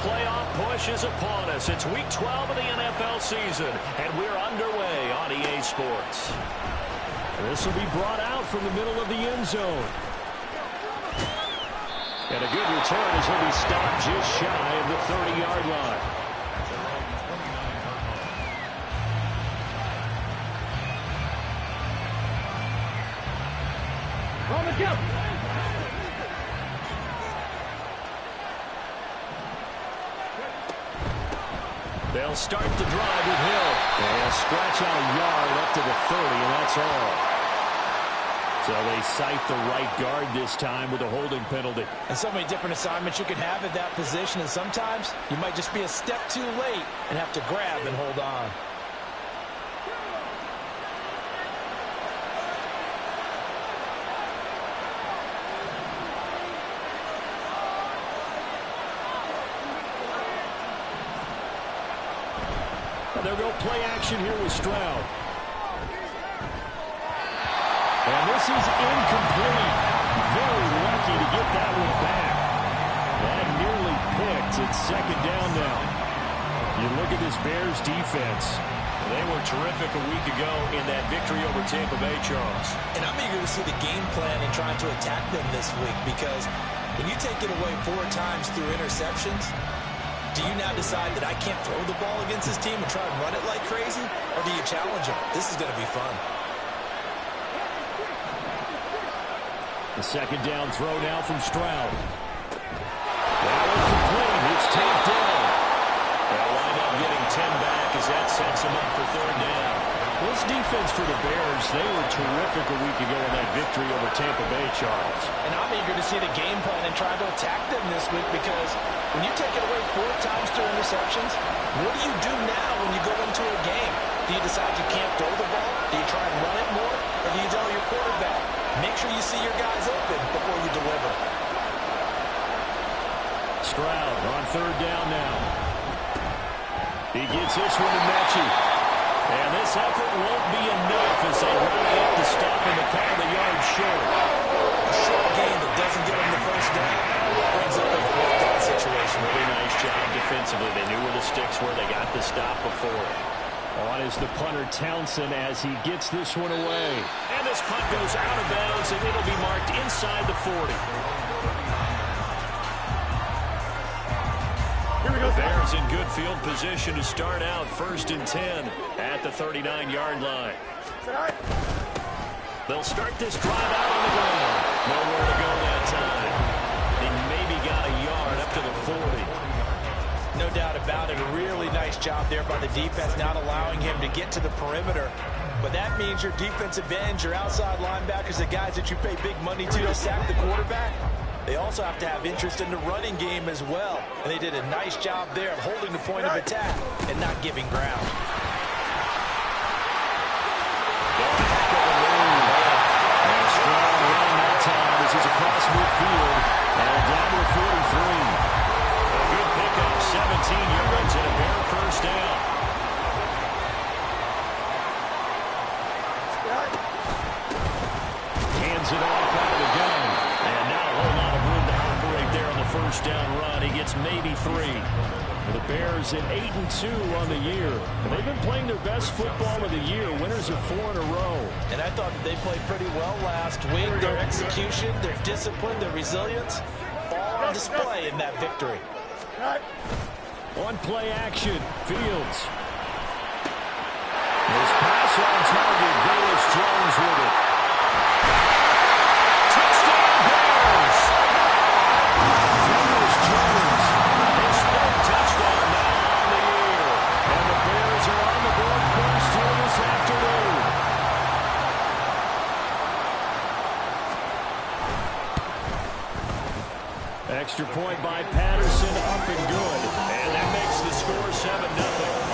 playoff push is upon us. It's Week 12 of the NFL season, and we're underway on EA Sports. This will be brought out from the middle of the end zone. And a good return as he'll be stopped just shy of the 30-yard line. On the jump. They'll start the drive with Hill. And stretch out a yard up to the 30, and that's all. So they cite the right guard this time with a holding penalty. And so many different assignments you can have at that position, and sometimes you might just be a step too late and have to grab and hold on. They'll go play action here with Stroud. And this is incomplete. Very lucky to get that one back. That nearly picked. It's second down now. You look at this Bears defense. They were terrific a week ago in that victory over Tampa Bay, Charles. And I'm eager to see the game plan and trying to attack them this week, because when you take it away 4 times through interceptions, do you now decide that I can't throw the ball against this team and try and run it like crazy? Or do you challenge them? This is going to be fun. The second down throw now from Stroud. That was complete. It's tapped in. They'll wind up getting 10 back as that sets them up for third down. This defense for the Bears, they were terrific a week ago in that victory over Tampa Bay, Charles. And I'm eager to see the game plan and try to attack them this week, because when you take it away 4 times through interceptions, what do you do now when you go into a game? Do you decide you can't throw the ball? Do you try and run it more? Or do you tell your quarterback, make sure you see your guys open before you deliver? Stroud on third down now. He gets this one to Mechie. And this effort won't be enough as they rally up to stop him a couple of yards short. A short gain that doesn't get him the first down brings up a fourth down situation. Really nice job defensively. They knew where the sticks were. They got the stop before. On is the punter Townsend as he gets this one away. And this punt goes out of bounds, and it'll be marked inside the 40. The Bears in good field position to start out 1st and 10 at the 39-yard line. They'll start this drive out on the ground. Nowhere to go that time. They maybe got a yard up to the 40. No doubt about it. A really nice job there by the defense, not allowing him to get to the perimeter. But that means your defensive ends, your outside linebackers, the guys that you pay big money to sack the quarterback, they also have to have interest in the running game as well. And they did a nice job there of holding the point of attack and not giving ground. And Stroud running that time. This is across midfield. And down to the 43. A good pickup, 17 yards and a Bear first down. Hands it off out of the gun. And not a whole lot of room to operate there on the first down run. He gets maybe 3. The Bears at 8-2 on the year. And they've been playing their best football of the year. Winners of 4 in a row. And I thought that they played pretty well last week. Their execution, their discipline, their resilience, all on display in that victory. On play action, Fields. His pass on target, Velus Jones with it. Touchdown Bears! Velus Jones, his 3rd touchdown now on the year. And the Bears are on the board first here this afternoon. Extra point by Patterson, up and good. And that makes the score 7-0.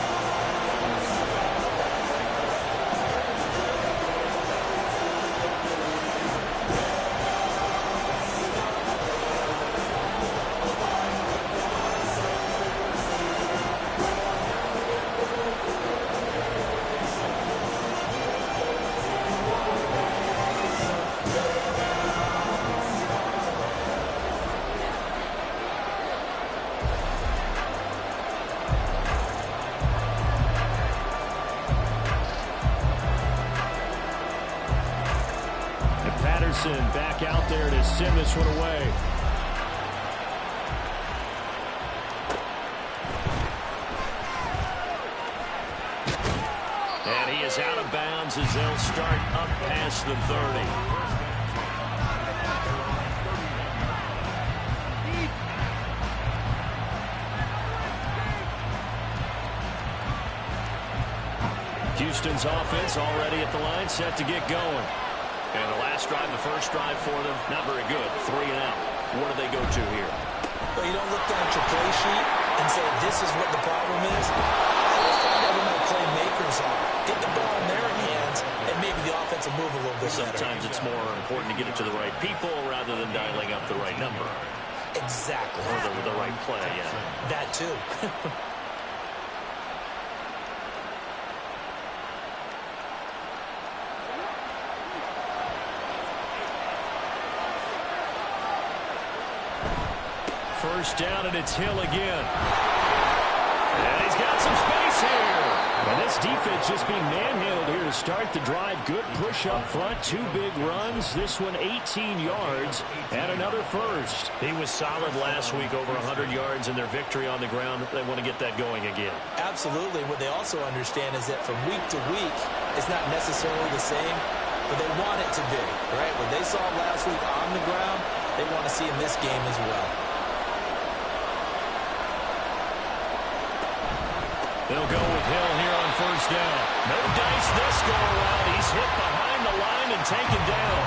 Wilson back out there to send this one away. And he is out of bounds as they'll start up past the 30. Houston's offense already at the line, set to get going. And the last drive, the first drive for them, not very good. 3 and out. What do they go to here? Well, you don't look down at your play sheet and say, this is what the problem is. I always find out who my playmakers are. Get the ball in their hands, and maybe the offense will move a little bit better. Sometimes it's more important to get it to the right people rather than dialing up the right number. Exactly. Or the right play, yeah. That too. First down, and it's Hill again. And he's got some space here. And this defense just being manhandled here to start the drive. Good push up front, 2 big runs. This one 18 yards and another first. He was solid last week, over 100 yards in their victory on the ground. They want to get that going again. Absolutely. What they also understand is that from week to week, it's not necessarily the same, but they want it to be, right? What they saw last week on the ground, they want to see in this game as well. They'll go with Hill here on first down. No dice this go-around. He's hit behind the line and taken down.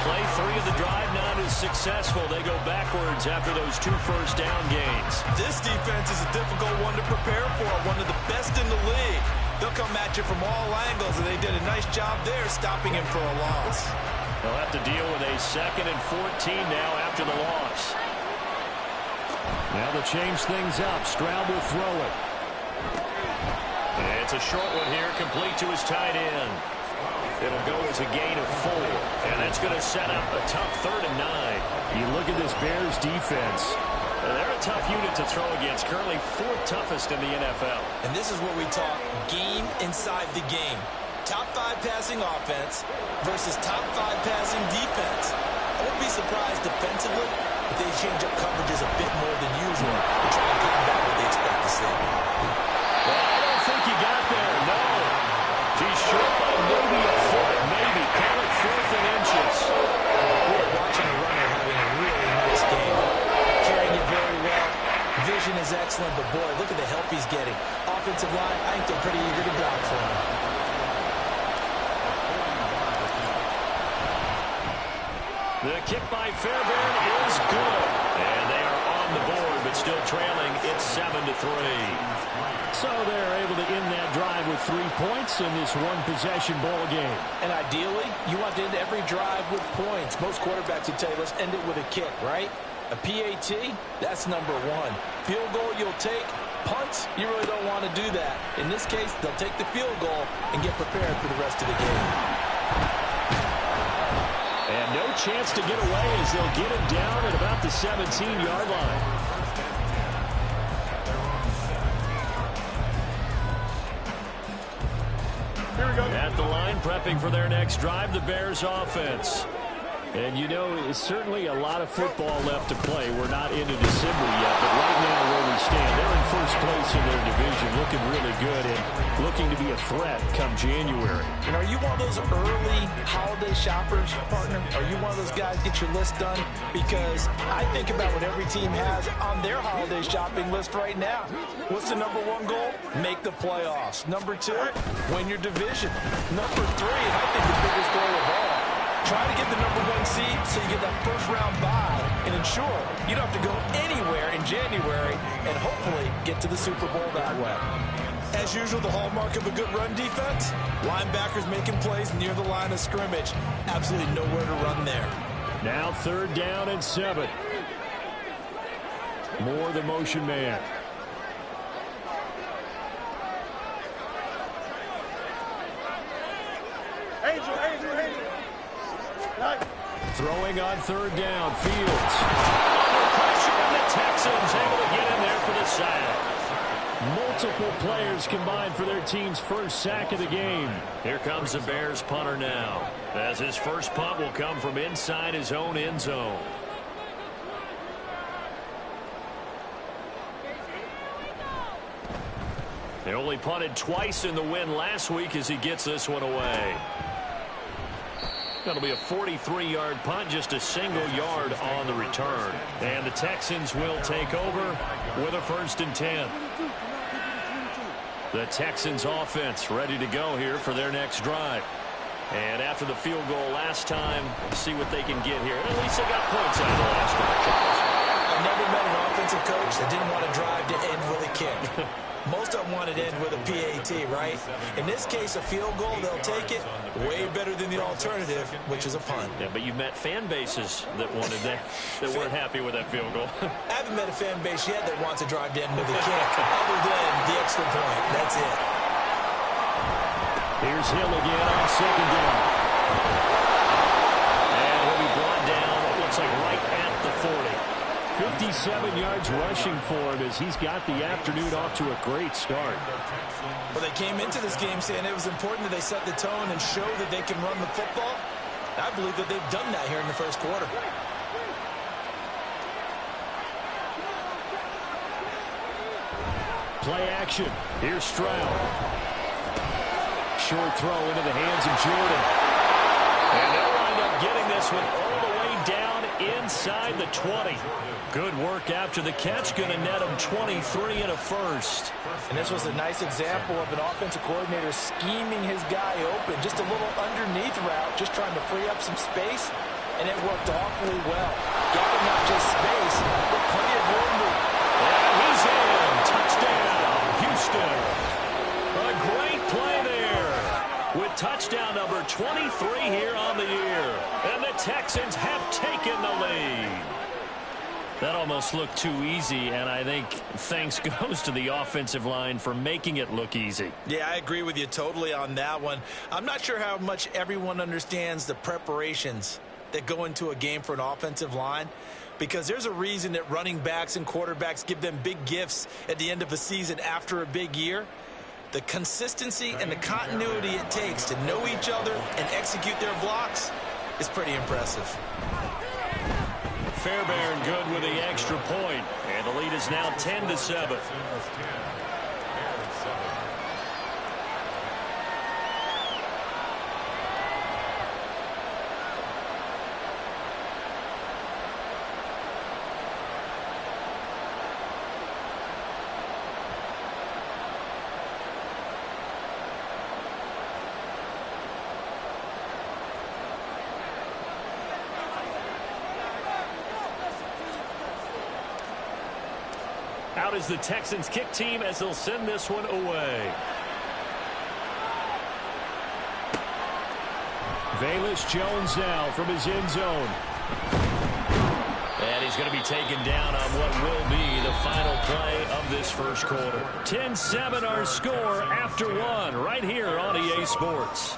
Play 3 of the drive not as successful. They go backwards after those 2 first down gains. This defense is a difficult one to prepare for, one of the best in the league. They'll come at you from all angles, and they did a nice job there stopping him for a loss. They'll have to deal with a 2nd and 14 now after the loss. Now they'll change things up. Stroud will throw it. It's a short one here, complete to his tight end. It'll go as a gain of 4, and that's going to set up a tough 3rd and 9. You look at this Bears defense. They're a tough unit to throw against, currently 4th toughest in the NFL. And this is where we talk game inside the game. Top 5 passing offense versus top 5 passing defense. I wouldn't be surprised defensively if they change up coverages a bit more than usual to try and combat what they expect to see. Well, I don't think he got there, no. He's short by maybe a foot, maybe. Call it 4th and inches. We're watching a runner having a really nice game. Carrying it very well. Vision is excellent, but boy, look at the help he's getting. Offensive line, I think they're pretty eager to block for him. The kick by Fairbairn is good. And they are on the board, but still trailing. It's 7-3. So they're able to end that drive with 3 points in this one-possession ball game. And ideally, you want to end every drive with points. Most quarterbacks would tell you, let's end it with a kick, right? A PAT, that's number 1. Field goal you'll take. Punts, you really don't want to do that. In this case, they'll take the field goal and get prepared for the rest of the game. And no chance to get away as they'll get him down at about the 17-yard line. At the line, prepping for their next drive, the Bears offense. And, you know, it's certainly a lot of football left to play. We're not into December yet, but right now where we stand, they're in first place in their division, looking really good and looking to be a threat come January. And are you one of those early holiday shoppers, partner? Are you one of those guys get your list done? Because I think about what every team has on their holiday shopping list right now. What's the number 1 goal? Make the playoffs. Number 2, win your division. Number 3, and I think the biggest goal of all, try to get the number 1 seed so you get that first-round bye and ensure you don't have to go anywhere in January and hopefully get to the Super Bowl that way. As usual, the hallmark of a good run defense, linebackers making plays near the line of scrimmage. Absolutely nowhere to run there. Now 3rd down and 7. Moore the motion man. Angel. Throwing on 3rd down, Fields. Under pressure, and the Texans able to get in there for the sack. Multiple players combined for their team's first sack of the game. Here comes the Bears punter now, as his first punt will come from inside his own end zone. They only punted twice in the win last week as he gets this one away. That'll be a 43-yard punt, just a single yard on the return. And the Texans will take over with a 1st and 10. The Texans offense ready to go here for their next drive. And after the field goal last time, see what they can get here. At least they got points out of the last drive, Charles. I've never met an offensive coach that didn't want to drive to end with a kick. Most of them want to end with a PAT, right? In this case, a field goal, they'll take it. Way better than the alternative, which is a punt. Yeah, but you've met fan bases that wanted that weren't happy with that field goal. I haven't met a fan base yet that wants to drive to end with a kick, other than the extra point. That's it. Here's Hill again on 2nd down. And he'll be brought down, it looks like right at the 40. 57 yards rushing for him as he's got the afternoon off to a great start. Well, they came into this game saying it was important that they set the tone and show that they can run the football. I believe that they've done that here in the first quarter. Play action. Here's Stroud. Short throw into the hands of Jordan. And they'll wind up getting this one all the way down inside the 20. Good work after the catch. Going to net him 23 and a 1st. And this was a nice example of an offensive coordinator scheming his guy open. Just a little underneath route, just trying to free up some space. And it worked awfully well. Got him not just space, but plenty of room to... And he's in. Touchdown, Houston. A great play there. With touchdown number 23 here on the year. And the Texans have taken the lead. That almost looked too easy, and I think thanks goes to the offensive line for making it look easy. Yeah, I agree with you totally on that one. I'm not sure how much everyone understands the preparations that go into a game for an offensive line, because there's a reason that running backs and quarterbacks give them big gifts at the end of a season after a big year. The consistency and the continuity it takes to know each other and execute their blocks is pretty impressive. Fairbairn good with the extra point, and the lead is now 10-7. Out is the Texans kick team as they'll send this one away. Velus Jones now from his end zone. And he's going to be taken down on what will be the final play of this first quarter. 10-7 our score after one right here on EA Sports.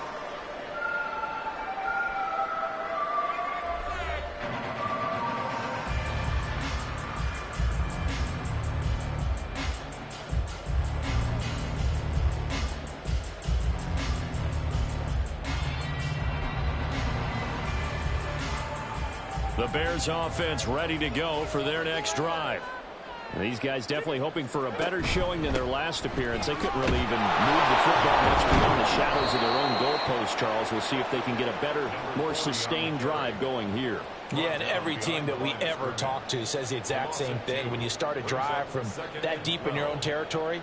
The Bears offense ready to go for their next drive. These guys definitely hoping for a better showing than their last appearance. They couldn't really even move the football much beyond the shadows of their own goalpost, Charles. We'll see if they can get a better, more sustained drive going here. Yeah, and every team that we ever talk to says the exact same thing. When you start a drive from that deep in your own territory,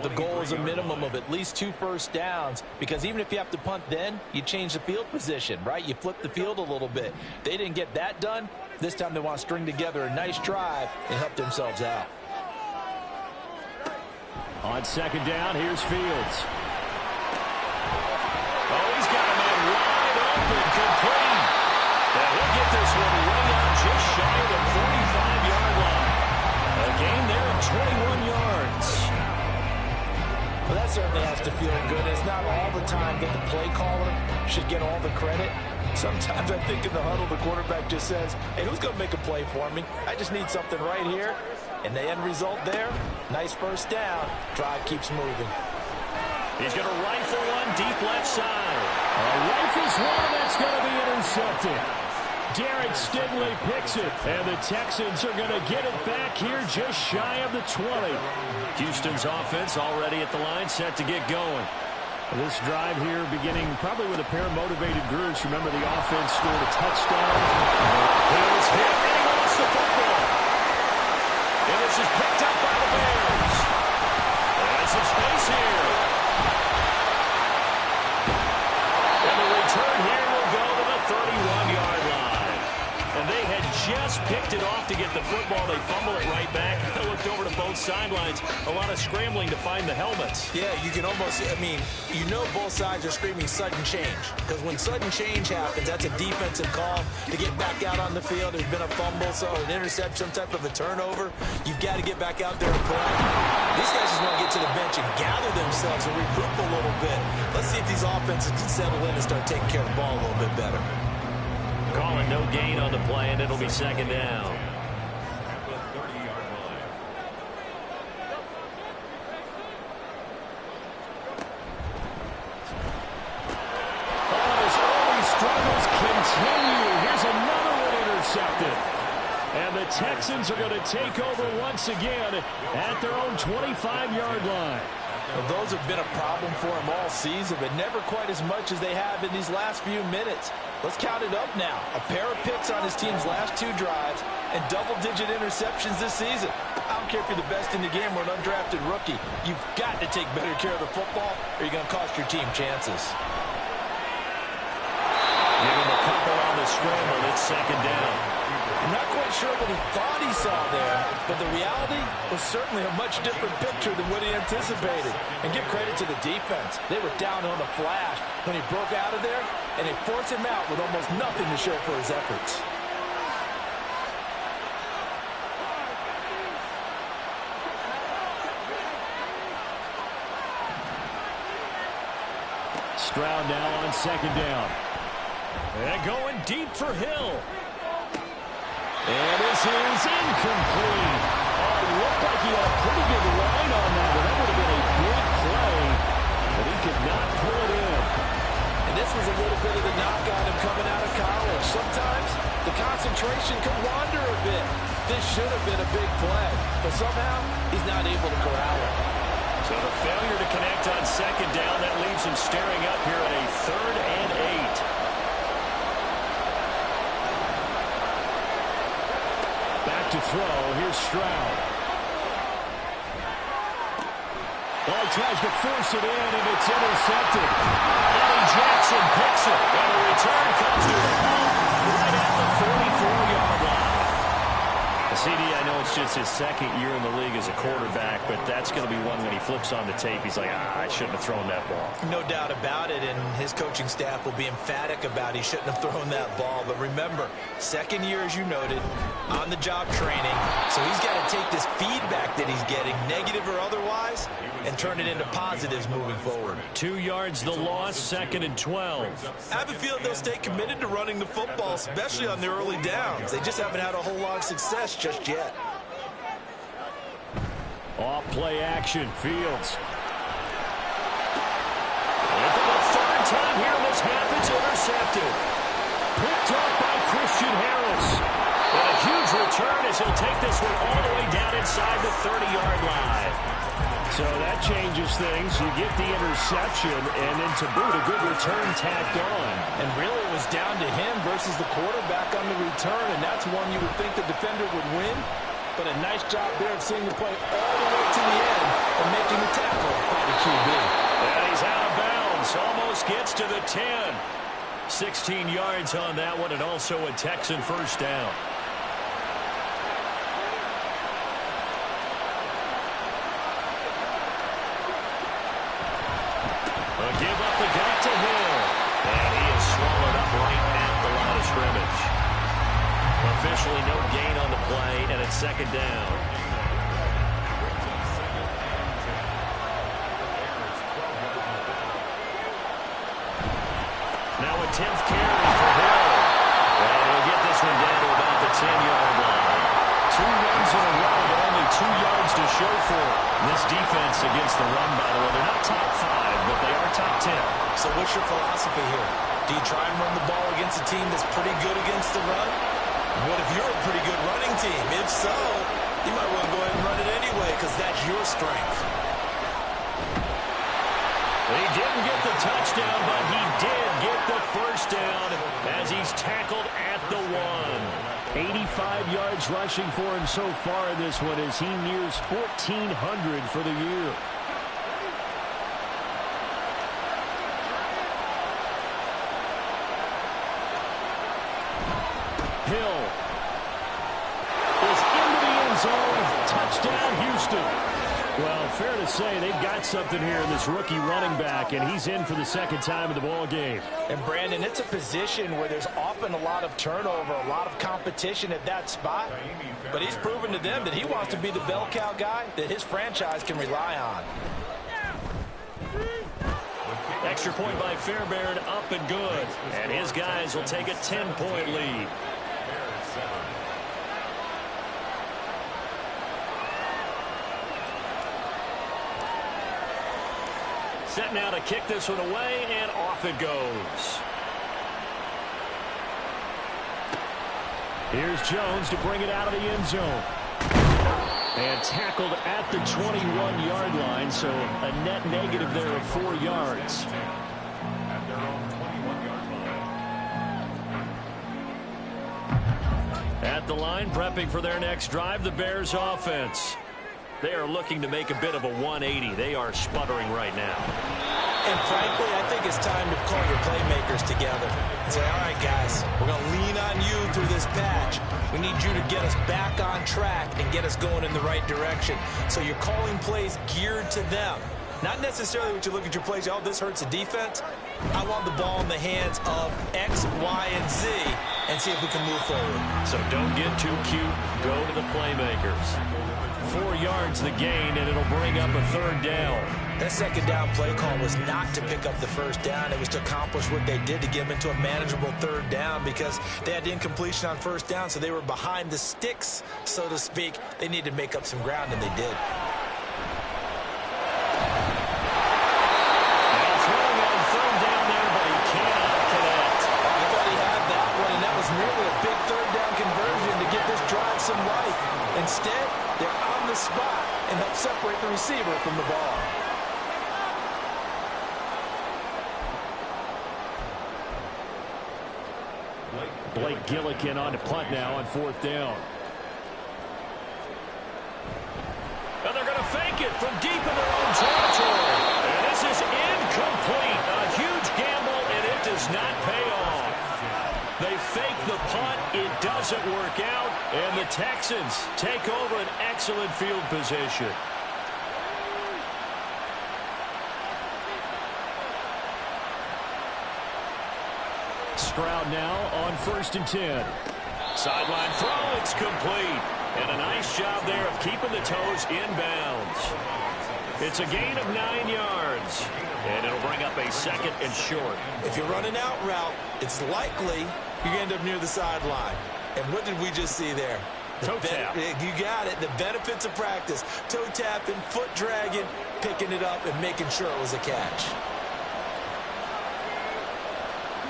the goal is a minimum of at least 2 first downs, because even if you have to punt then, you change the field position, right? You flip the field a little bit. They didn't get that done. This time they want to string together a nice drive and help themselves out. On second down, here's Fields. Oh, he's got a man wide open, complete. And he'll get this one way out just shy of the 45-yard line. A gain there of 21 yards. Well, that certainly has to feel good. It's not all the time that the play caller should get all the credit. Sometimes I think in the huddle, the quarterback just says, hey, who's going to make a play for me? I just need something right here. And the end result there, nice first down. Drive keeps moving. He's going to rifle one deep left side. Rifles one that's going to be intercepted. Derek Stingley picks it, and the Texans are going to get it back here just shy of the 20. Houston's offense already at the line, set to get going. This drive here beginning probably with a pair of motivated groups. Remember, the offense scored a touchdown. He was hit, and he lost the football. And this is picked up by the Bears. And some space here. And the return here will go to the 31-yard line. And they had just picked it off to get the football. They fumble it right back. They looked over to both sidelines. A lot of scrambling to find the helmets. Yeah, you can almost, you know both sides are screaming sudden change. Because when sudden change happens, that's a defensive call to get back out on the field. There's been a fumble, so an interception, some type of a turnover. You've got to get back out there and play. These guys just want to get to the bench and gather themselves and regroup a little bit. Let's see if these offenses can settle in and start taking care of the ball a little bit better. Calling no gain on the play, and it'll be second down. His early struggles continue. Here's another one intercepted. And the Texans are going to take over once again at their own 25-yard line. Well, those have been a problem for him all season, but never quite as much as they have in these last few minutes. Let's count it up now. A pair of picks on his team's last two drives and double-digit interceptions this season. I don't care if you're the best in the game or an undrafted rookie. You've got to take better care of the football or you're going to cost your team chances. Give him a couple on the scramble. It's second down. I'm not quite sure what he thought he saw there, but the reality was certainly a much different picture than what he anticipated. And give credit to the defense. They were down on the flash when he broke out of there, and they forced him out with almost nothing to show for his efforts. Stroud now on second down. And going deep for Hill. And this is incomplete. Oh, it looked like he had a pretty good line on that one. That would have been a big play, but he could not pull it in. And this was a little bit of the knock on him coming out of college. Sometimes the concentration can wander a bit. This should have been a big play, but somehow he's not able to corral it. So the failure to connect on second down, that leaves him staring up here at a 3rd and 8. Back to throw. Here's Stroud. Well, he tries to force it in, and it's intercepted. Eddie Jackson picks it, and the return comes to a halt right at the 44-yard line. CD, I know it's just his second year in the league as a quarterback, but that's going to be one when he flips on the tape. He's like, I shouldn't have thrown that ball. No doubt about it, and his coaching staff will be emphatic about he shouldn't have thrown that ball. But remember, second year, as you noted, on-the-job training, so he's got to take this feedback that he's getting, negative or otherwise, and turn it into positives moving forward. 2 yards the loss, 2nd and 12. I have a feeling they'll stay committed to running the football, especially on their early downs. They just haven't had a whole lot of success just yet. Off play action, Fields. And for the 3rd time here in this half, it's intercepted. Picked up by Christian Harris. And a huge return as he'll take this one all the way down inside the 30-yard line. So that changes things. You get the interception, and then to boot, a good return tacked on. And really it was down to him versus the quarterback on the return, and that's one you would think the defender would win. But a nice job there of seeing the play all the way to the end and making the tackle by the QB. And he's out of bounds. Almost gets to the 10. 16 yards on that one, and also a Texan first down. Give up the gut to Hill. And he is swallowed up right at the line of scrimmage. Officially no gain on the play, and it's second down. Now a 10th carry for Hill. This defense against the run, by the way, they're not top 5, but they are top 10. So what's your philosophy here? Do you try and run the ball against a team that's pretty good against the run? What if you're a pretty good running team? If so, you might want to go ahead and run it anyway because that's your strength. He didn't get the touchdown, but he did get the first down as he's tackled at the 1. 85 yards rushing for him so far in this one as he nears 1,400 for the year. Hill is into the end zone. Touchdown, Houston. Well, fair to say they've got something here in this rookie running back, and he's in for the second time in the ball game. And, Brandon, it's a position where there's often a lot of turnover, a lot of competition at that spot. But he's proven to them that he wants to be the bell cow guy that his franchise can rely on. Extra point by Fairbairn, up and good. And his guys will take a 10-point lead. Set now to kick this one away, and off it goes. Here's Jones to bring it out of the end zone. And tackled at the 21-yard line, so a net negative there of 4 yards. At their own 21-yard line. At the line, prepping for their next drive, the Bears offense. They are looking to make a bit of a 180. They are sputtering right now. And frankly, I think it's time to call your playmakers together and say, all right, guys, we're going to lean on you through this patch. We need you to get us back on track and get us going in the right direction. So you're calling plays geared to them. Not necessarily what you look at your plays, oh, this hurts the defense. I want the ball in the hands of X, Y, and Z and see if we can move forward. So don't get too cute. Go to the playmakers. 4 yards the gain, and it'll bring up a third down. That second down play call was not to pick up the first down. It was to accomplish what they did to get them into a manageable third down because they had incompletion on first down, so they were behind the sticks, so to speak. They needed to make up some ground, and they did. Some life. Instead, they're on the spot and help separate the receiver from the ball. Blake Gillikin on to punt now on 4th down. And they're going to fake it from deep in their own territory. And this is incomplete. A huge gamble, and it does not pay off. They fake the punt. It doesn't work out. And the Texans take over an excellent field position. Stroud now on 1st and 10. Sideline throw. It's complete. And a nice job there of keeping the toes inbounds. It's a gain of 9 yards. And it'll bring up a 2nd and short. If you're running out route, it's likely you're going to end up near the sideline. And what did we just see there? Toe tap. You got it. The benefits of practice. Toe tapping, foot dragging, picking it up, and making sure it was a catch.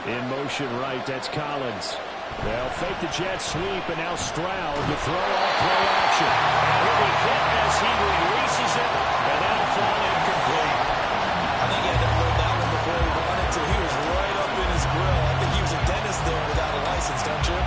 In motion right, that's Collins. They'll fake the jet sweep, and now Stroud to throw off play action. He'll be hit as he releases it, and that'll fall incomplete. I think he had to hold that one before he wanted to. He was right up in his grill. I think he was a dentist there without a license, don't you?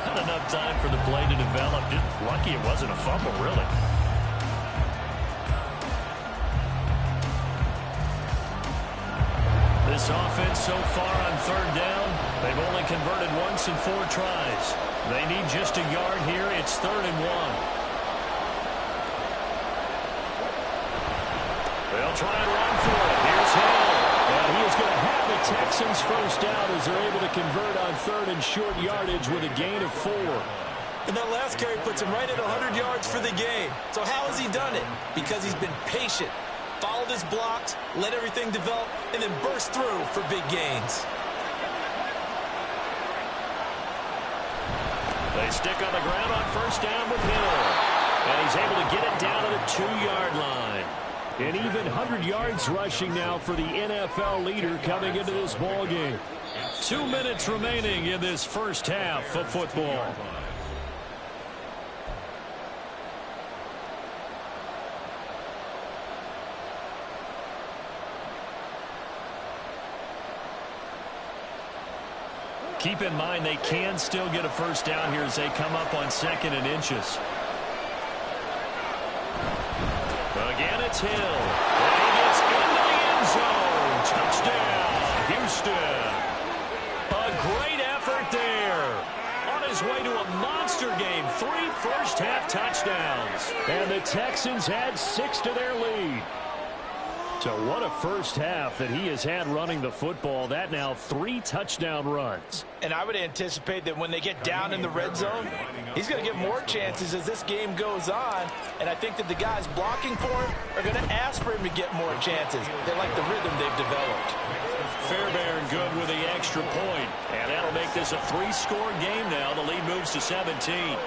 Not enough time for the play to develop. Just lucky it wasn't a fumble, really. This offense so far on third down, they've only converted once in 4 tries. They need just a yard here. It's 3rd and 1. They'll try and run for it. Here's Hill. And he is going to have the Texans first down as they're able to convert on 3rd and short yardage with a gain of 4. And that last carry puts him right at 100 yards for the game. So how has he done it? Because he's been patient, followed his blocks, let everything develop, and then burst through for big gains. They stick on the ground on first down with Hill. And he's able to get it down to the 2-yard line. An even 100 yards rushing now for the NFL leader coming into this ball game. 2 minutes remaining in this first half of football. Keep in mind they can still get a first down here as they come up on 2nd and inches. Again, it's Hill. And he gets into the end zone. Touchdown, Houston. A great effort there. On his way to a monster game. 3 first-half touchdowns. And the Texans add 6 to their lead. So what a first half that he has had running the football. That now 3 touchdown runs. And I would anticipate that when they get down in the red zone, he's going to get more chances as this game goes on. And I think that the guys blocking for him are going to ask for him to get more chances. They like the rhythm they've developed. Fairbairn good with the extra point. And that'll make this a 3-score game now. The lead moves to 17.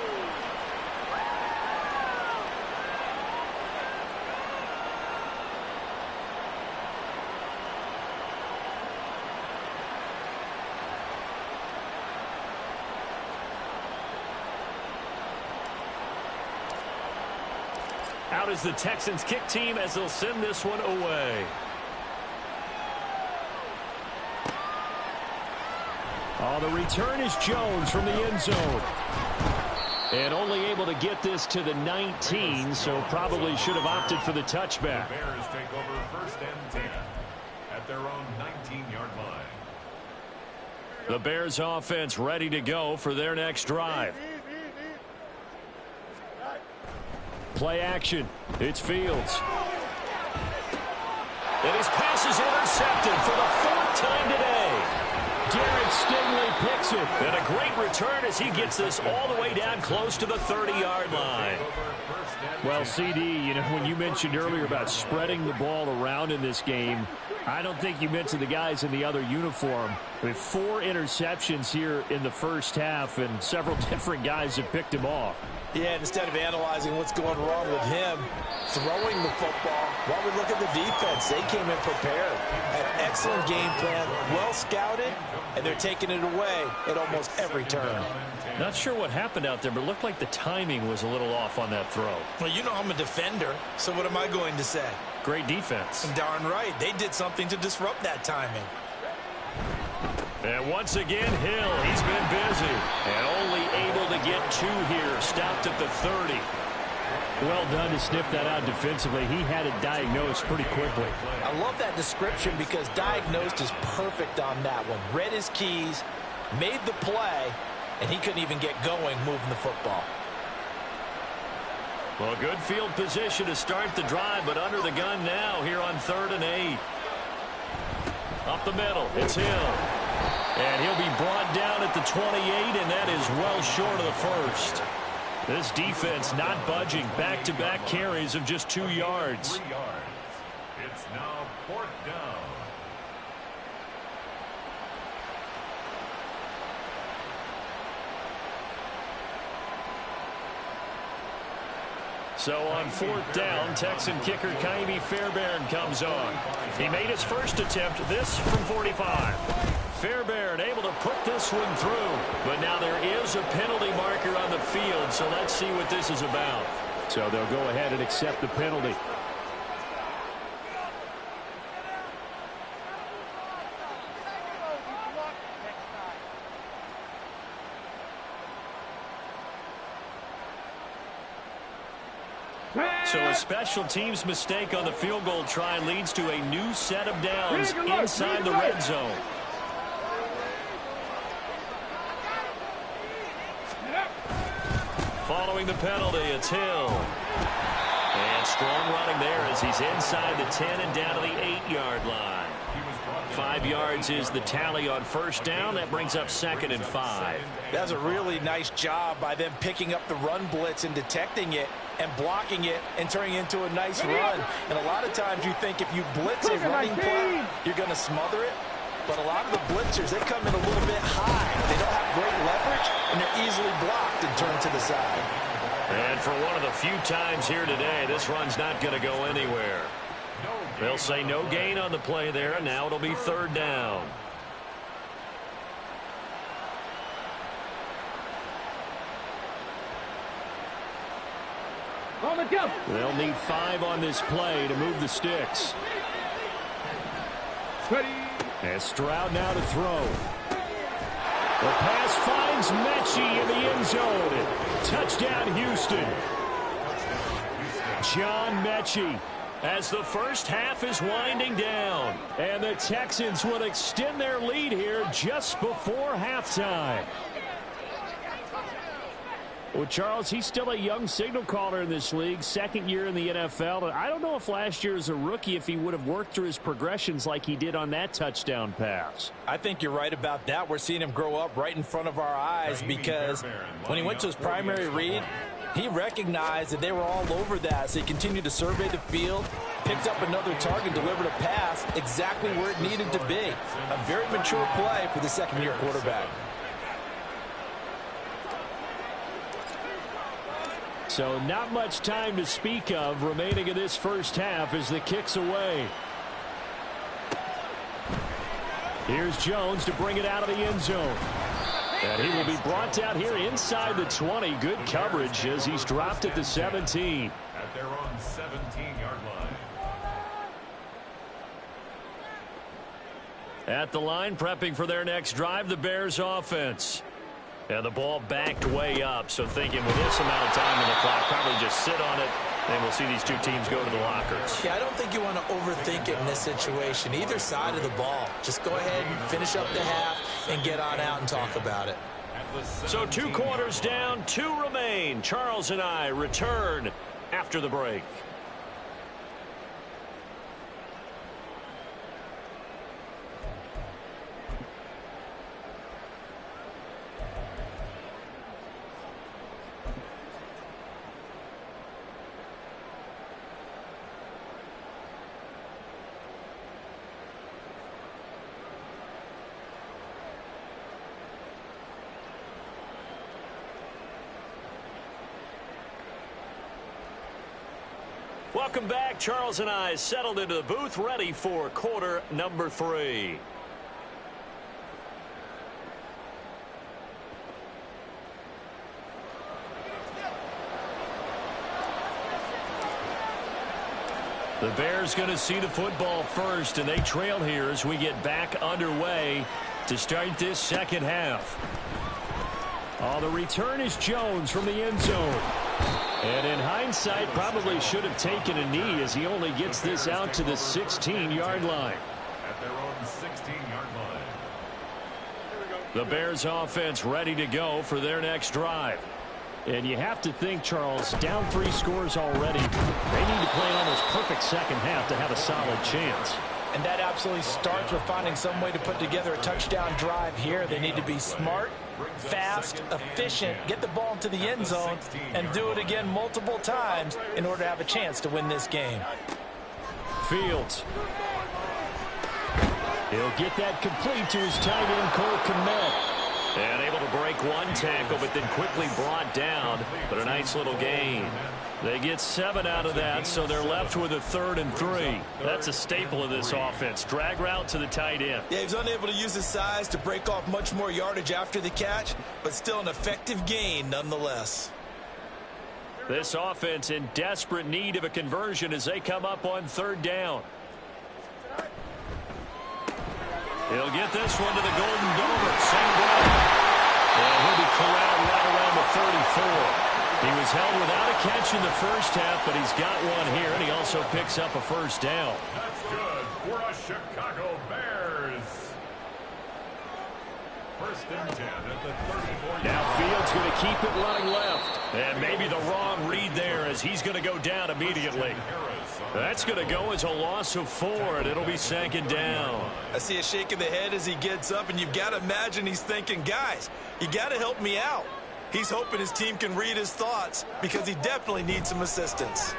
Out is the Texans kick team as they'll send this one away. Oh, the return is Jones from the end zone. And only able to get this to the 19, so probably should have opted for the touchback. The Bears take over 1st and 10 at their own 19-yard line. The Bears offense ready to go for their next drive. Play action. It's Fields. And his pass is intercepted for the 4th time today. Derek Stingley picks it. And a great return as he gets this all the way down close to the 30-yard line. Well, CD, you know, when you mentioned earlier about spreading the ball around in this game, I don't think you mentioned the guys in the other uniform. With 4 interceptions here in the first half, and several different guys have picked him off. Yeah, instead of analyzing what's going wrong with him, throwing the football, while we look at the defense, they came in prepared. An excellent game plan, well scouted, and they're taking it away at almost every turn. Not sure what happened out there, but it looked like the timing was a little off on that throw. Well, you know I'm a defender, so what am I going to say? Great defense. Darn right. They did something to disrupt that timing. And once again, Hill, he's been busy. And only able to get 2 here. Stopped at the 30. Well done to sniff that out defensively. He had it diagnosed pretty quickly. I love that description because diagnosed is perfect on that one. Read his keys, made the play, and he couldn't even get going moving the football. Well, good field position to start the drive, but under the gun now here on 3rd and 8. Up the middle, it's Hill. And he'll be brought down at the 28, and that is well short of the first. This defense not budging. Back-to-back carries of just 2 yards. 3 yards. It's now 4th down. So on 4th down, Texan kicker Ka'imi Fairbairn comes on. He made his first attempt, this from 45. Fairbairn able to put this one through, but now there is a penalty marker on the field, so let's see what this is about. So they'll go ahead and accept the penalty. So a special teams mistake on the field goal try leads to a new set of downs inside the red zone. Following the penalty, it's Hill. And strong running there as he's inside the 10 and down to the 8-yard line. 5 yards is the tally on first down. That brings up 2nd and 5. That's a really nice job by them picking up the run blitz and detecting it and blocking it and turning it into a nice run. And a lot of times you think if you blitz a running play, you're going to smother it. But a lot of the blitzers, they come in a little bit high. They don't have great leverage, and they're easily blocked and turned to the side. And for one of the few times here today, this run's not going to go anywhere. They'll say no gain on the play there, and now it'll be 3rd down. They'll need 5 on this play to move the sticks. And Stroud now to throw. The pass finds Mechie in the end zone. Touchdown, Houston. John Mechie as the first half is winding down. And the Texans will extend their lead here just before halftime. Well, Charles, he's still a young signal caller in this league, 2nd year in the NFL. And I don't know if last year as a rookie, if he would have worked through his progressions like he did on that touchdown pass. I think you're right about that. We're seeing him grow up right in front of our eyes because when he went to his primary read, he recognized that they were all over that. So he continued to survey the field, picked up another target, delivered a pass exactly where it needed to be. A very mature play for the 2nd-year quarterback. So not much time to speak of remaining in this first half as the kick's away. Here's Jones to bring it out of the end zone. And he will be brought down here inside the 20. Good coverage as he's dropped at the 17. At their own 17-yard line. At the line, prepping for their next drive, the Bears offense. And the ball backed way up, so thinking with this amount of time on the clock, probably just sit on it, and we'll see these two teams go to the lockers. Yeah, I don't think you want to overthink it in this situation. Either side of the ball. Just go ahead and finish up the half and get on out and talk about it. So 2 quarters down, 2 remain. Charles and I return after the break. Welcome back. Charles and I settled into the booth, ready for quarter number 3. The Bears going to see the football first, and they trail here as we get back underway to start this second half. The return is Jones from the end zone. And in hindsight, probably should have taken a knee as he only gets this out to the 16-yard line. At their own 16-yard line. The Bears offense ready to go for their next drive. And you have to think, Charles, down 3 scores already. They need to play an almost perfect second half to have a solid chance. And that absolutely starts with finding some way to put together a touchdown drive here. They need to be smart, fast, efficient, get the ball into the end zone, and do it again multiple times in order to have a chance to win this game. Fields. He'll get that complete to his tight end, Cole Kmet. And able to break one tackle, but then quickly brought down. But a nice little gain. They get 7 out of that, so they're left with a 3rd and 3. That's a staple of this offense. Drag route to the tight end. Yeah, he's unable to use his size to break off much more yardage after the catch, but still an effective gain nonetheless. This offense in desperate need of a conversion as they come up on 3rd down. He'll get this one to the Golden Domer. Same ground. And he'll be corralled right around the 34. He was held without a catch in the first half, but he's got one here, and he also picks up a first down. That's good for a Chicago Bears. First and 10 at the 34. Now Fields going to keep it running left. And maybe the wrong read there as he's going to go down immediately. That's going to go as a loss of 4, and it'll be second down. I see a shake of the head as he gets up, and you've got to imagine he's thinking, guys, you got to help me out. He's hoping his team can read his thoughts because he definitely needs some assistance.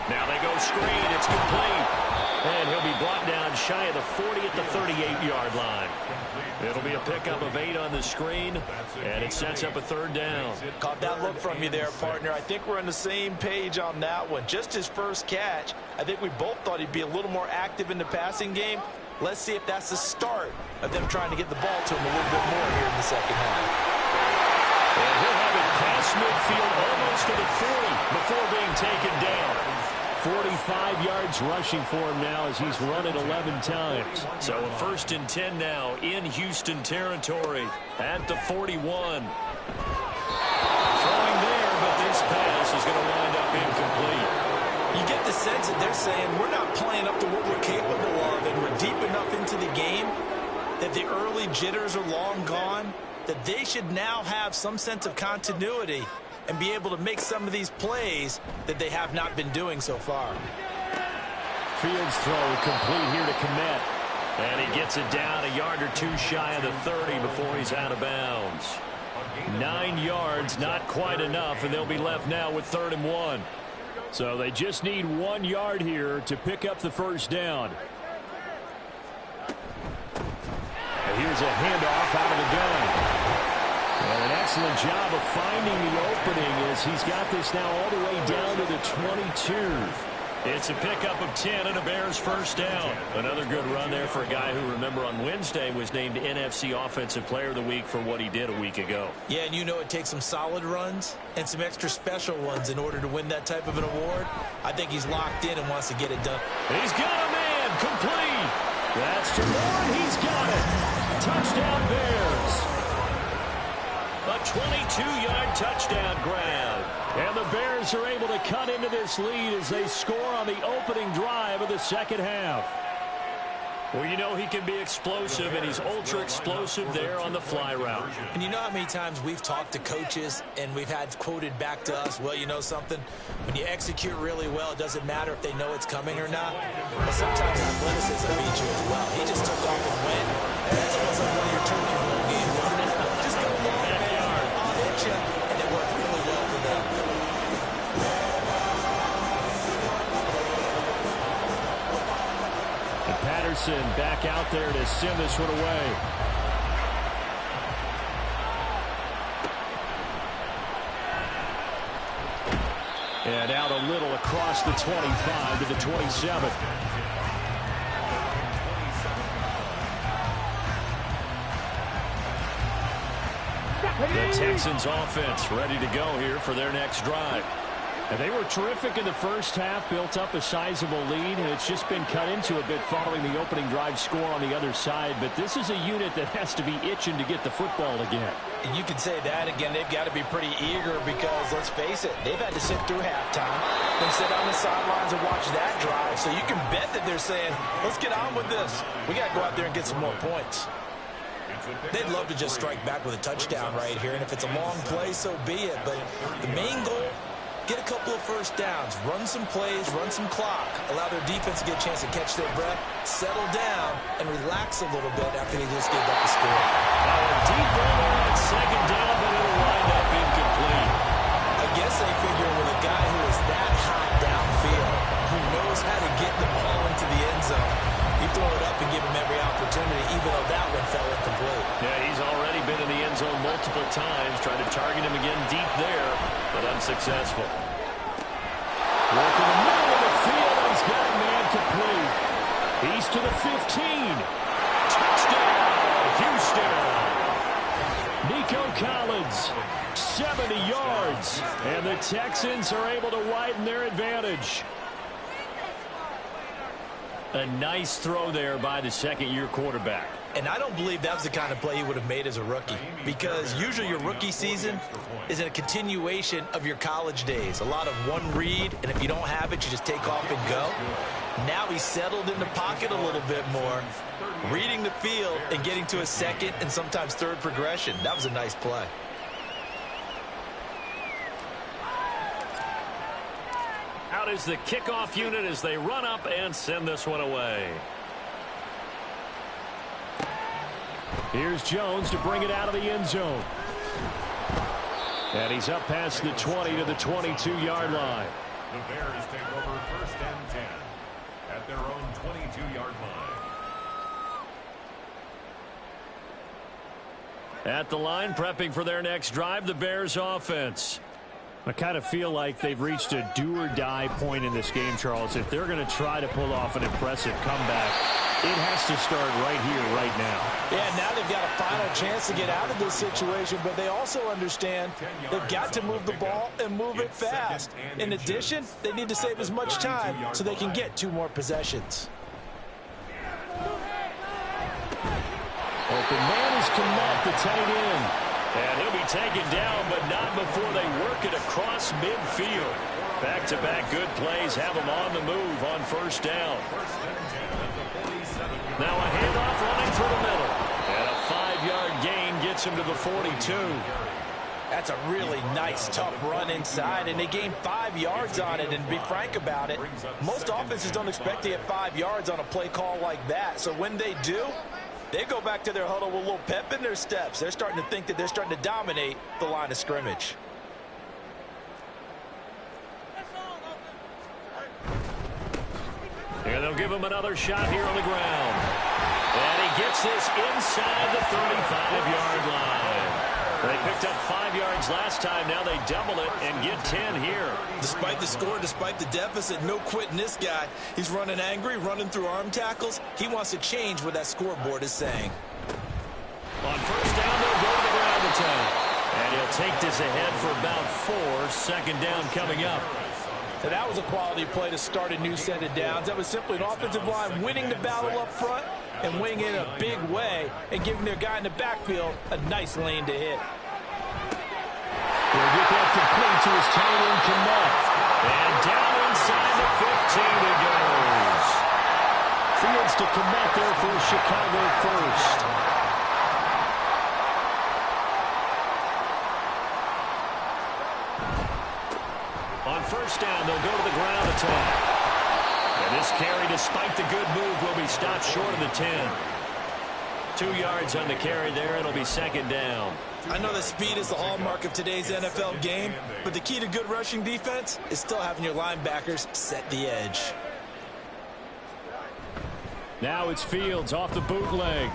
Now they go screen. It's complete. And he'll be brought down shy of the 40 at the 38-yard line. It'll be a pickup of 8 on the screen, and it sets up a third down. Caught that look from you there, partner. I think we're on the same page on that one. Just his first catch, I think we both thought he'd be a little more active in the passing game. Let's see if that's the start of them trying to get the ball to him a little bit more here in the second half. And he'll have it past midfield almost to the 40 before being taken down. 45 yards rushing for him now as he's run it 11 times. So a first and 10 now in Houston territory at the 41. Throwing there, but this pass is going to wind up incomplete. You get the sense that they're saying we're not playing up to what we're capable of, and we're deep enough into the game that the early jitters are long gone, that they should now have some sense of continuity and be able to make some of these plays that they have not been doing so far. Fields throw complete here to Kmet. And he gets it down a yard or 2 shy of the 30 before he's out of bounds. 9 yards, not quite enough, and they'll be left now with 3rd and 1. So they just need 1 yard here to pick up the first down. And here's a handoff out of the gun. And an excellent job of finding the opening as he's got this now all the way down to the 22. It's a pickup of 10 and a Bears first down. Another good run there for a guy who, remember, on Wednesday was named NFC Offensive Player of the Week for what he did a week ago. Yeah, and you know it takes some solid runs and some extra special ones in order to win that type of an award. I think he's locked in and wants to get it done. He's got a man complete. That's Jamar. He's got it. Touchdown Bears. A 22-yard touchdown grab. And the Bears are able to cut into this lead as they score on the opening drive of the second half. Well, you know he can be explosive, and he's ultra-explosive there on the fly route. And you know how many times we've talked to coaches and we've had quoted back to us, well, you know something? When you execute really well, it doesn't matter if they know it's coming or not. But sometimes athleticism beats you as well. He just took off and went. That's almost like one of your turkey bowl games, wasn't it? Just go long, man. I'll hit you. And it worked really well for them. Patterson back out there to send this one away. And out a little across the 25 to the 27. The Texans offense ready to go here for their next drive. And they were terrific in the first half, built up a sizable lead, and it's just been cut into a bit following the opening drive score on the other side. But this is a unit that has to be itching to get the football again. And you could say that again. They've got to be pretty eager because, let's face it, they've had to sit through halftime and sit on the sidelines and watch that drive. So you can bet that they're saying, let's get on with this. We got to go out there and get some more points. They'd love to just strike back with a touchdown right here. And if it's a long play, so be it. But the main goal, get a couple of first downs, run some plays, run some clock, allow their defense to get a chance to catch their breath, settle down, and relax a little bit after they just gave up the score. Deep over on second down, but it'll wind up incomplete. I guess they figure with a guy who is that hot downfield, who knows how to get the ball into the end zone, you throw it up and give him every opportunity, even though that one fell incomplete. Yeah, he's already been in the end zone multiple times, trying to target him again deep there, but unsuccessful. Working the middle of the field, he's got a man complete. He's to the 15. Touchdown, Houston. Nico Collins, 70 yards, and the Texans are able to widen their advantage. A nice throw there by the second-year quarterback. And I don't believe that was the kind of play he would have made as a rookie, because usually your rookie season is a continuation of your college days. A lot of one read, and if you don't have it, you just take off and go. Now he's settled in the pocket a little bit more, reading the field and getting to a second and sometimes third progression. That was a nice play. Out is the kickoff unit as they run up and send this one away. Here's Jones to bring it out of the end zone. And he's up past the 20 to the 22-yard line. The Bears take over 1st and 10 at their own 22-yard line. At the line, prepping for their next drive, the Bears offense. I kind of feel like they've reached a do-or-die point in this game, Charles. If they're going to try to pull off an impressive comeback, it has to start right here, right now. Yeah, now they've got a final chance to get out of this situation, but they also understand they've got to move the ball and move it fast. In addition, they need to save as much time so they can get 2 more possessions. Open man is Komet, the tight end. And he'll be taken down, but not before they work it across midfield. Back-to-back good plays have them on the move on 1st down. Now a handoff running through the middle. And a 5-yard gain gets him to the 42. That's a really nice, tough run inside, and they gained 5 yards on it. And to be frank about it, most offenses don't expect to get 5 yards on a play call like that. So when they do, they go back to their huddle with a little pep in their steps. They're starting to think that they're starting to dominate the line of scrimmage. And they'll give him another shot here on the ground. And he gets this inside the 35-yard line. They picked up 5 yards last time. Now they double it and get 10 here. Despite the score, despite the deficit, no quitting this guy. He's running angry, running through arm tackles. He wants to change what that scoreboard is saying. On 1st down, they'll go to the ground attack. And he'll take this ahead for about 4. 2nd down coming up. So that was a quality play to start a new set of downs. That was simply an offensive line winning the battle up front and winning it in a big way and giving their guy in the backfield a nice lane to hit. He'll get that complete to his tight end, Komet. And down inside the 15 it goes. Fields to Komet there for Chicago first. On 1st down, they'll go to the ground attack. And this carry, despite the good move, will be stopped short of the 10. 2 yards on the carry there. It'll be 2nd down. I know that speed is the hallmark of today's NFL game, but the key to good rushing defense is still having your linebackers set the edge. Now it's Fields off the bootleg.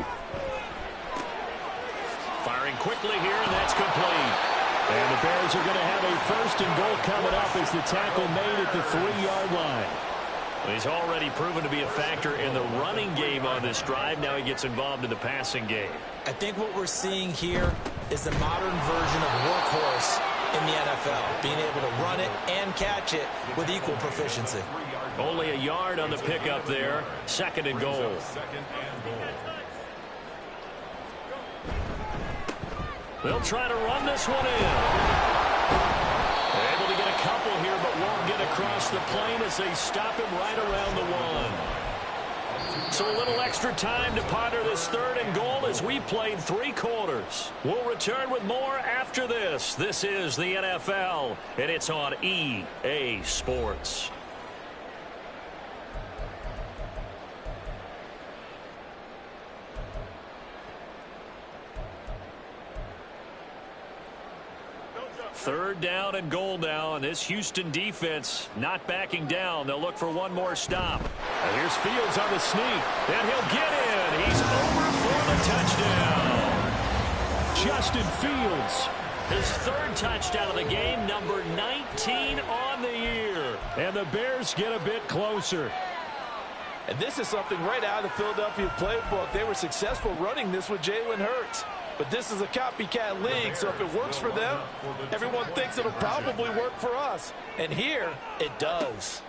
Firing quickly here, and that's complete. And the Bears are going to have a 1st and goal coming up as the tackle made at the 3-yard line. Well, he's already proven to be a factor in the running game on this drive. Now he gets involved in the passing game. I think what we're seeing here is the modern version of workhorse in the NFL, being able to run it and catch it with equal proficiency. Only a yard on the pickup there. 2nd and goal. They'll try to run this one in. Able to get a couple here, but won't get across the plane as they stop him right around the 1. So a little extra time to ponder this 3rd and goal as we played 3 quarters. We'll return with more after this. This is the NFL, and it's on EA Sports. Third down and goal now, and this Houston defense not backing down. They'll look for one more stop. And here's Fields on the sneak, and he'll get in. He's over for the touchdown. Justin Fields, his 3rd touchdown of the game, number 19 on the year. And the Bears get a bit closer. And this is something right out of the Philadelphia playbook. They were successful running this with Jalen Hurts. But this is a copycat league, so if it works for them, everyone thinks it'll probably work for us. And here, it does.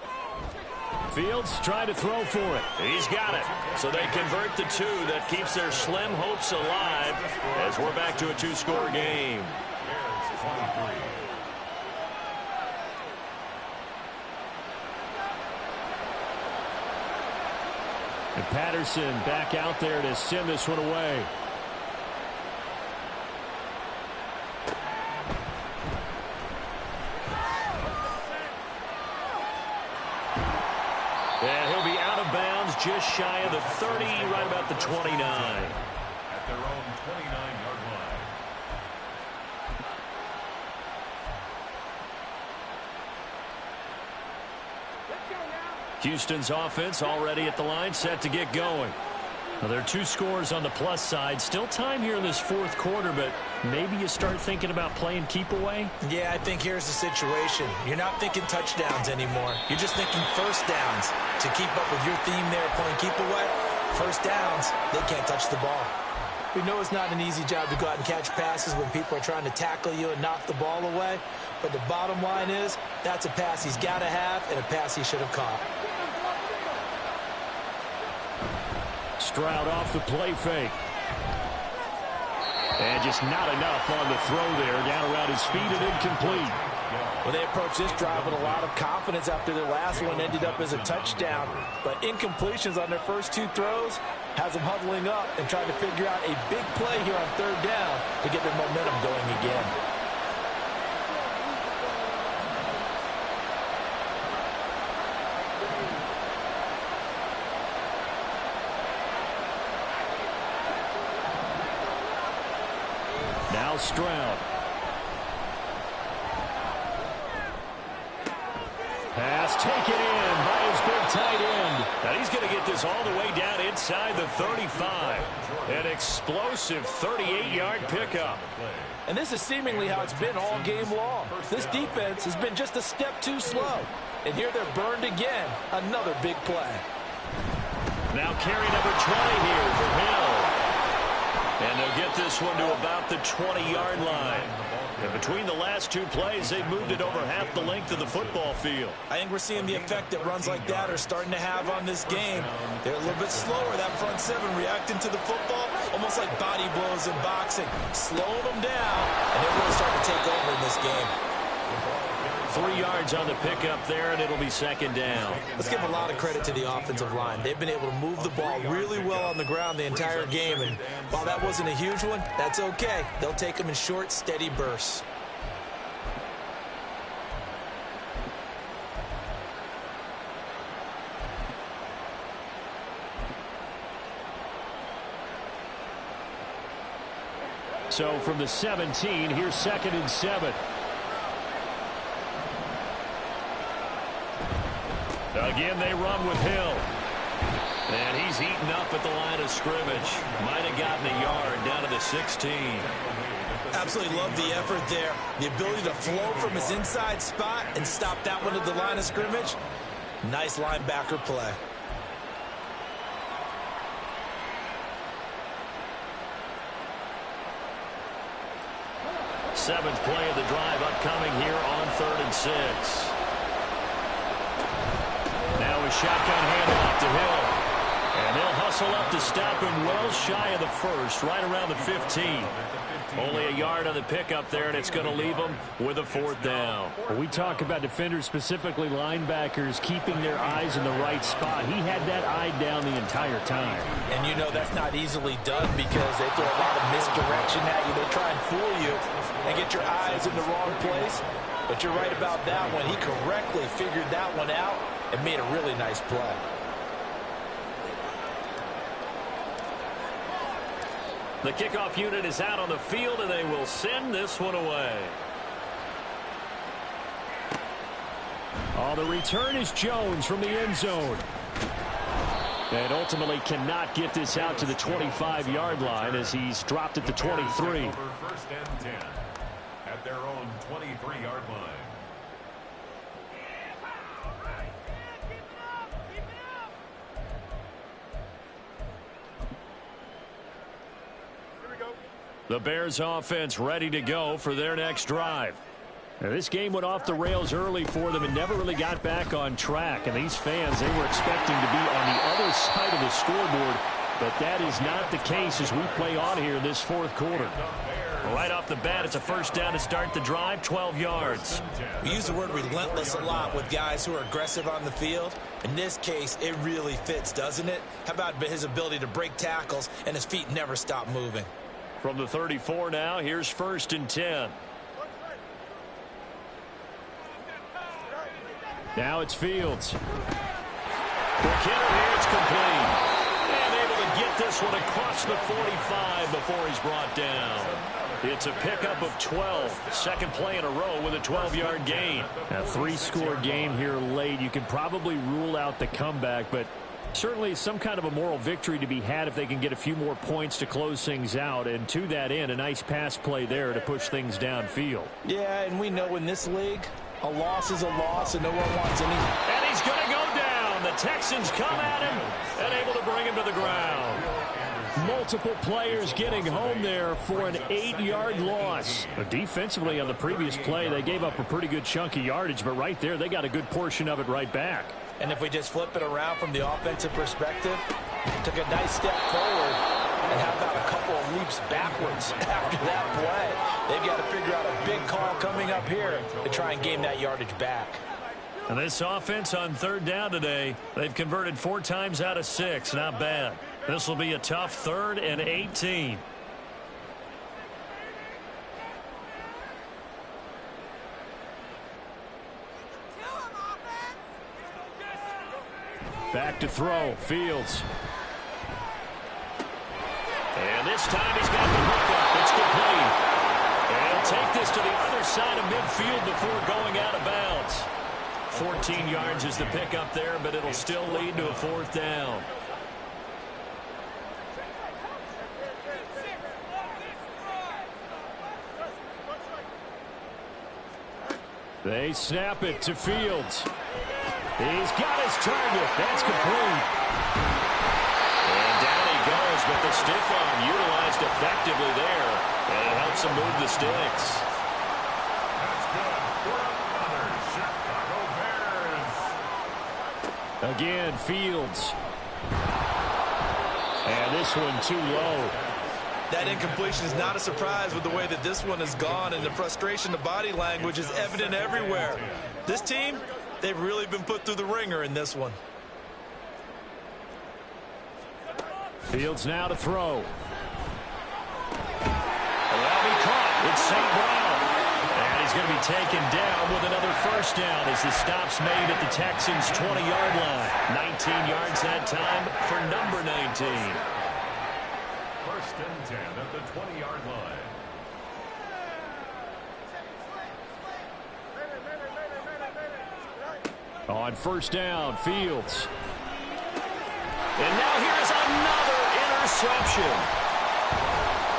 Fields trying to throw for it. He's got it. So they convert the two. That keeps their slim hopes alive as we're back to a two-score game. Bears 23. And Patterson back out there to send this one away. And he'll be out of bounds just shy of the 30, right about the 29. At their own 29-yard line. Houston's offense already at the line, set to get going. Well, there are two scores on the plus side. Still time here in this fourth quarter, but maybe you start thinking about playing keep away? Yeah, I think here's the situation. You're not thinking touchdowns anymore. You're just thinking first downs. To keep up with your theme there, playing keep away, first downs, they can't touch the ball. We know it's not an easy job to go out and catch passes when people are trying to tackle you and knock the ball away. But the bottom line is, that's a pass he's got to have and a pass he should have caught. Stroud off the play fake. And just not enough on the throw there. Down around his feet and incomplete. Well, they approached this drive with a lot of confidence after their last one ended up as a touchdown. But incompletions on their first two throws has them huddling up and trying to figure out a big play here on third down to get their momentum going again. Now Stroud. Pass taken in by his big tight end. Now he's going to get this all the way down inside the 35. An explosive 38-yard pickup. And this is seemingly how it's been all game long. This defense has been just a step too slow. And here they're burned again. Another big play. Now carry number 20 here for Hill. And they'll get this one to about the 20-yard line. And between the last two plays, they've moved it over half the length of the football field. I think we're seeing the effect that runs like that are starting to have on this game. They're a little bit slower, that front seven, reacting to the football, almost like body blows in boxing, slowing them down, and they're really starting to take over in this game. 3 yards on the pickup there, and it'll be second down. Let's give a lot of credit to the offensive line. They've been able to move the ball really well on the ground the entire game, and while that wasn't a huge one, that's okay. They'll take them in short, steady bursts. So from the 17, here's 2nd and 7. Again, they run with Hill. And he's eaten up at the line of scrimmage. Might have gotten a yard down to the 16. Absolutely love the effort there. The ability to flow from his inside spot and stop that one at the line of scrimmage. Nice linebacker play. Seventh play of the drive upcoming here on 3rd and 6. Now a shotgun handoff to Hill. And they'll hustle up to stop him well shy of the first, right around the 15. Only a yard on the pickup there, and it's going to leave them with a 4th down. When we talk about defenders, specifically linebackers, keeping their eyes in the right spot. He had that eye down the entire time. And you know that's not easily done because they throw a lot of misdirection at you. They try and fool you and get your eyes in the wrong place. But you're right about that one. He correctly figured that one out and made a really nice play. The kickoff unit is out on the field, and they will send this one away. Oh, the return is Jones from the end zone. And ultimately cannot get this out to the 25-yard line as he's dropped at the 23. 1st and 10 at their own 23-yard line. The Bears offense ready to go for their next drive. Now, this game went off the rails early for them and never really got back on track. And these fans, they were expecting to be on the other side of the scoreboard. But that is not the case as we play on here in this fourth quarter. Right off the bat, it's a first down to start the drive, 12 yards. We use the word relentless a lot with guys who are aggressive on the field. In this case, it really fits, doesn't it? How about his ability to break tackles and his feet never stop moving? From the 34 now, here's 1st and 10. Now it's Fields. Quick hitter here, it's complete. And able to get this one across the 45 before he's brought down. It's a pickup of 12. Second play in a row with a 12-yard gain. A 3-score game here late. You can probably rule out the comeback, but certainly some kind of a moral victory to be had if they can get a few more points to close things out. And to that end, a nice pass play there to push things downfield. Yeah, and we know in this league, a loss is a loss, and no one wants any. And he's going to go down. The Texans come at him and able to bring him to the ground. Multiple players getting home there for an 8-yard loss. Defensively on the previous play, they gave up a pretty good chunk of yardage, but right there, they got a good portion of it right back. And if we just flip it around from the offensive perspective, took a nice step forward, and how about a couple of leaps backwards after that play? They've got to figure out a big call coming up here to try and gain that yardage back. And this offense on 3rd down today, they've converted 4 times out of 6. Not bad. This will be a tough 3rd and 18. Back to throw. Fields. And this time he's got the hookup. It's complete. And he'll take this to the other side of midfield before going out of bounds. 14 yards is the pickup there, but it'll still lead to a 4th down. They snap it to Fields. He's got his target. That's complete. And down he goes, but the stiff arm utilized effectively there. And it helps him move the sticks. That's good for another Chicago Bears. Again, Fields. And this one too low. That incompletion is not a surprise with the way that this one has gone, and the frustration, the body language is evident everywhere. This team, they've really been put through the ringer in this one. Fields now to throw. Well, he caught. It's St. Brown. And he's going to be taken down with another first down as the stop's made at the Texans' 20-yard line. 19 yards that time for number 19. 1st and 10 at the 20-yard line. On 1st down, Fields. And now here's another interception.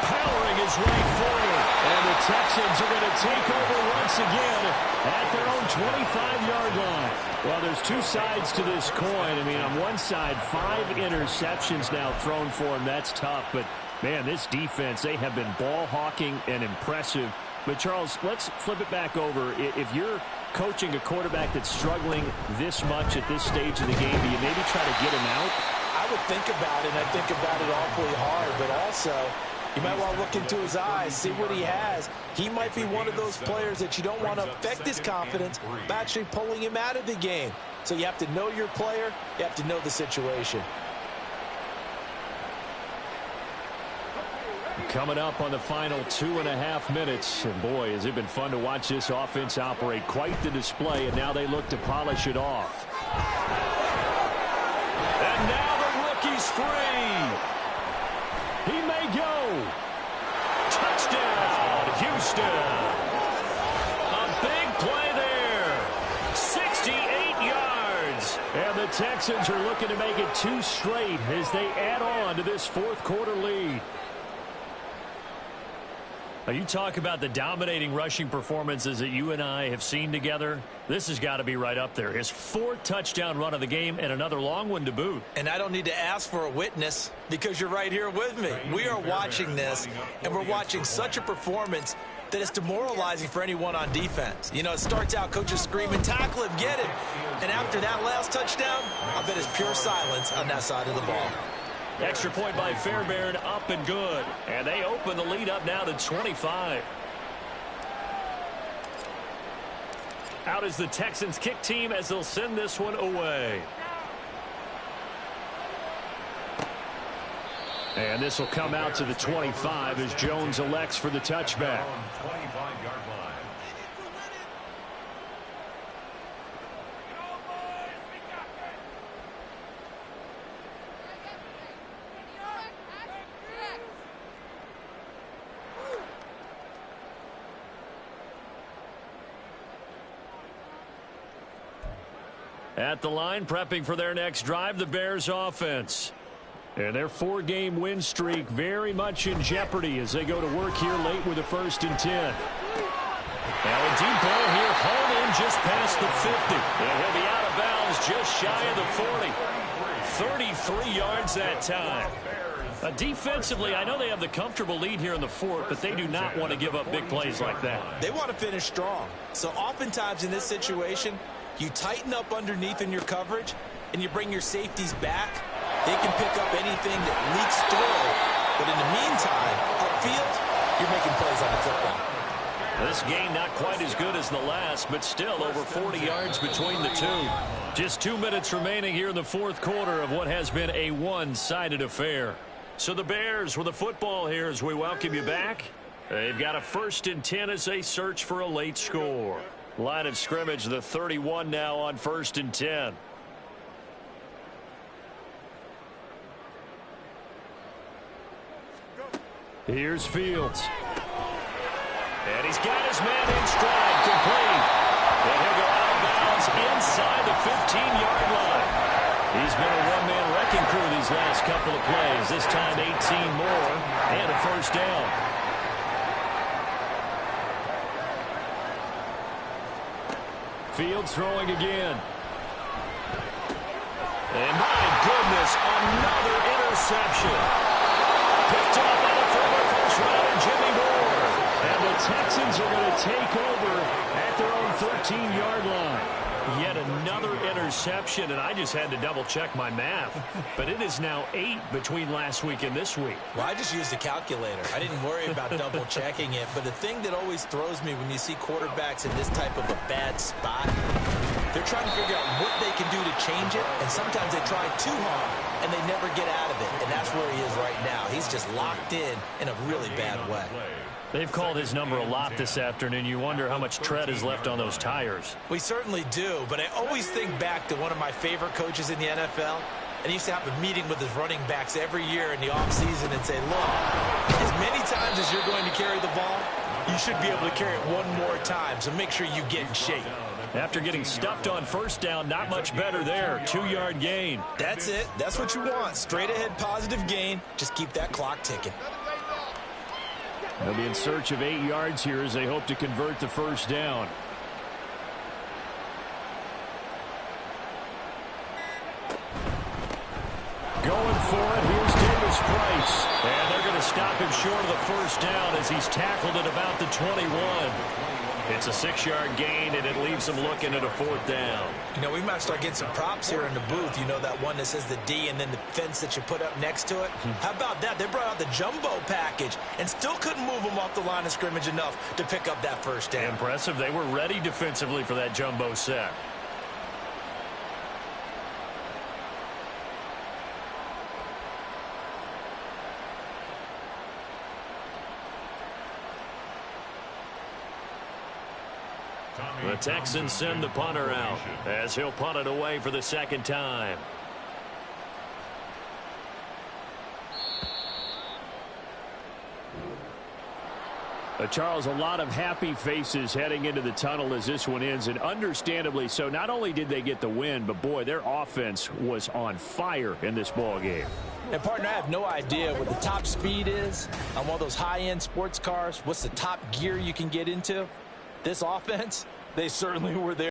Powering his way forward. And the Texans are going to take over once again at their own 25-yard line. Well, there's 2 sides to this coin. I mean, on one side, 5 interceptions now thrown for him. That's tough. But, man, this defense, they have been ball hawking and impressive. But, Charles, let's flip it back over. If you're coaching a quarterback that's struggling this much at this stage of the game, do you maybe try to get him out? I would think about it, and I think about it awfully hard, but also you might want to look into his eyes, see what he has. He might be one of those players that you don't want to affect his confidence by actually pulling him out of the game. So you have to know your player, you have to know the situation. Coming up on the final 2.5 minutes. And boy, has it been fun to watch this offense operate. Quite the display, and now they look to polish it off. And now the rookie's free. He may go. Touchdown, Houston. A big play there. 68 yards. And the Texans are looking to make it 2 straight as they add on to this 4th quarter lead. Now, you talk about the dominating rushing performances that you and I have seen together. This has got to be right up there. His 4th touchdown run of the game and another long one to boot. And I don't need to ask for a witness because you're right here with me. We are watching this, and we're watching such a performance that it's demoralizing for anyone on defense. You know, it starts out coaches screaming, tackle him, get him. And after that last touchdown, I bet it's pure silence on that side of the ball. Extra point by Fairbairn, up and good. And they open the lead up now to 25. Out is the Texans kick team as they'll send this one away. And this will come out to the 25 as Jones elects for the touchback. 25-yard line. At the line, prepping for their next drive, the Bears offense. And their 4-game win streak very much in jeopardy as they go to work here late with a 1st and 10. Now a deep ball here, hauled in just past the 50. And he'll be out of bounds just shy of the 40. 33 yards that time. Defensively, I know they have the comfortable lead here in the 4th, but they do not want to give up big plays like that. They want to finish strong. So oftentimes in this situation, you tighten up underneath in your coverage, and you bring your safeties back. They can pick up anything that leaks through. But in the meantime, upfield, you're making plays on the football. This game not quite as good as the last, but still over 40 yards between the two. Just 2 minutes remaining here in the 4th quarter of what has been a one-sided affair. So the Bears with the football here as we welcome you back. They've got a 1st and 10 as they search for a late score. Line of scrimmage, the 31 now on 1st and 10. Here's Fields. And he's got his man in stride, complete. And he'll go out of bounds inside the 15-yard line. He's been a one-man wrecking crew these last couple of plays. This time 18 more and a 1st down. Fields throwing again. And my goodness, another interception. Picked up by the former first-rounder Jimmy Moore. And the Texans are going to take over at their own 13-yard line. Yet another interception, and I just had to double-check my math. But it is now 8 between last week and this week. Well, I just used a calculator. I didn't worry about double-checking it. But the thing that always throws me when you see quarterbacks in this type of a bad spot, they're trying to figure out what they can do to change it, and sometimes they try too hard, and they never get out of it. And that's where he is right now. He's just locked in a really bad way. They've called his number a lot this afternoon. You wonder how much tread is left on those tires. We certainly do, but I always think back to one of my favorite coaches in the NFL, and he used to have a meeting with his running backs every year in the offseason and say, look, as many times as you're going to carry the ball, you should be able to carry it one more time, so make sure you get in shape. After getting stuffed on 1st down, not much better there. 2-yard gain. That's it. That's what you want. Straight ahead positive gain. Just keep that clock ticking. They'll be in search of 8 yards here as they hope to convert the 1st down. Going for it. Here's Davis Price. And they're going to stop him short of the 1st down as he's tackled at about the 21. It's a 6-yard gain, and it leaves them looking at a 4th down. You know, we might start getting some props here in the booth. You know, that one that says the D and then the fence that you put up next to it? How about that? They brought out the jumbo package and still couldn't move them off the line of scrimmage enough to pick up that 1st down. Impressive. They were ready defensively for that jumbo set. The Texans send the punter out as he'll punt it away for the 2nd time. Charles, a lot of happy faces heading into the tunnel as this one ends, and understandably so. Not only did they get the win, but boy, their offense was on fire in this ball game. And partner, I have no idea what the top speed is on one of those high-end sports cars. What's the top gear you can get into? This offense, they certainly were there.